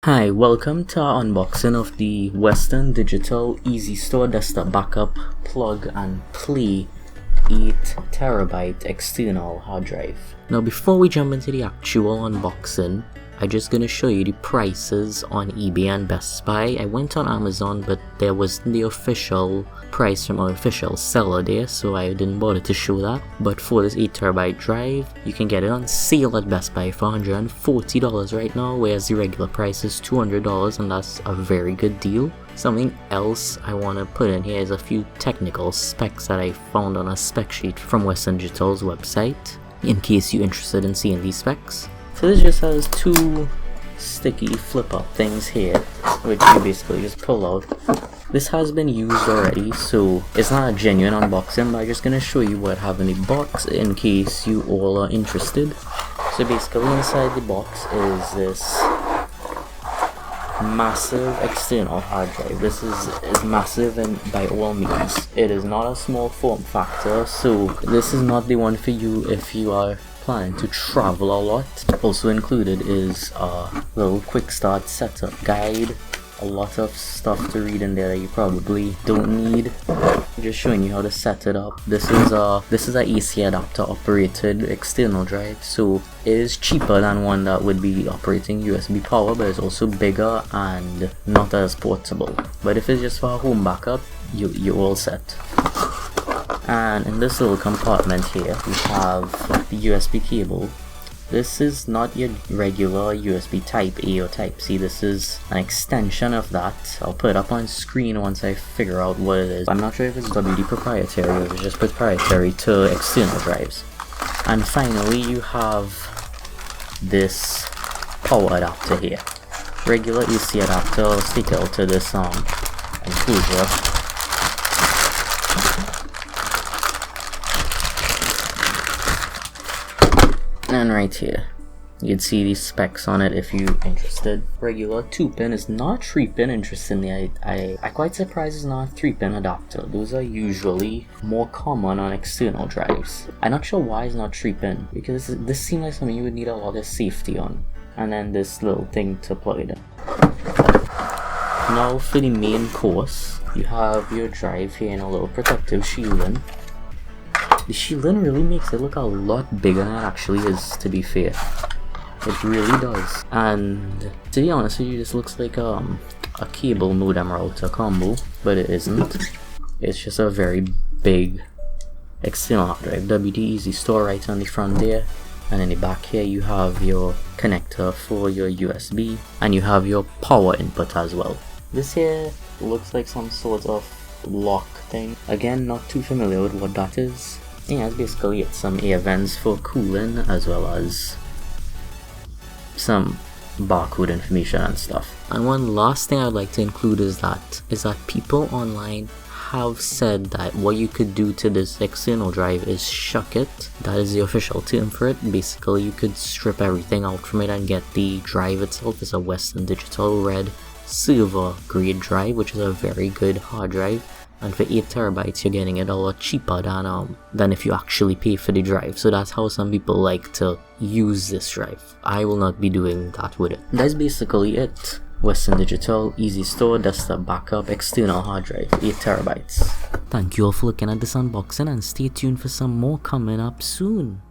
Hi, welcome to our unboxing of the Western Digital easystore desktop backup plug and play 8TB external hard drive. Now before we jump into the actual unboxing, I'm just gonna show you the prices on eBay and Best Buy. I went on Amazon, but there wasn't the official price from our official seller there, so I didn't bother to show that. But for this 8TB drive, you can get it on sale at Best Buy for $140 right now, whereas the regular price is $200, and that's a very good deal. Something else I want to put in here is a few technical specs that I found on a spec sheet from Western Digital's website, in case you're interested in seeing these specs. So this just has two sticky flip up things here, which you basically just pull out. This has been used already, so it's not a genuine unboxing, but I'm just going to show you what I have in the box in case you all are interested. So basically inside the box is this massive external hard drive. This is massive, and by all means it is not a small form factor, so this is not the one for you if you are planning to travel a lot. Also included is a little quick start setup guide, a lot of stuff to read in there that you probably don't need. Just showing you how to set it up. This is a AC adapter operated external drive, so it is cheaper than one that would be operating USB power, but it's also bigger and not as portable. But if it's just for a home backup, you're all set. And in this little compartment here, we have the USB cable. This is not your regular USB Type A or Type C, this is an extension of that. I'll put it up on screen once I figure out what it is. I'm not sure if it's WD proprietary or if it's just proprietary to external drives. And finally you have this power adapter here. Regular AC adapter, stick out to this enclosure. And right here, you can see these specs on it if you're interested. Regular 2-pin is not 3-pin, interestingly. I quite surprised it's not a 3-pin adapter. Those are usually more common on external drives. I'm not sure why it's not 3-pin, because this seems like something you would need a lot of safety on. And then this little thing to plug it in. Now for the main course, you have your drive here in a little protective shielding. The shielding really makes it look a lot bigger than it actually is, to be fair. It really does. And to be honest with you, this looks like a cable modem router combo, but it isn't. It's just a very big external hard drive. WD easystore right on the front there. And in the back here you have your connector for your USB, and you have your power input as well. This here looks like some sort of lock thing. Again, not too familiar with what that is. Yeah, it's basically some air vents for cooling, as well as some barcode information and stuff. And one last thing I'd like to include is that people online have said that what you could do to this external drive is shuck it. That is the official term for it. Basically, you could strip everything out from it and get the drive itself. It's a Western Digital red server grade drive, which is a very good hard drive. And for 8TB, you're getting it a lot cheaper than if you actually pay for the drive. So that's how some people like to use this drive. I will not be doing that with it. That's basically it. Western Digital easystore desktop backup external hard drive, 8TB. Thank you all for looking at this unboxing, and stay tuned for some more coming up soon.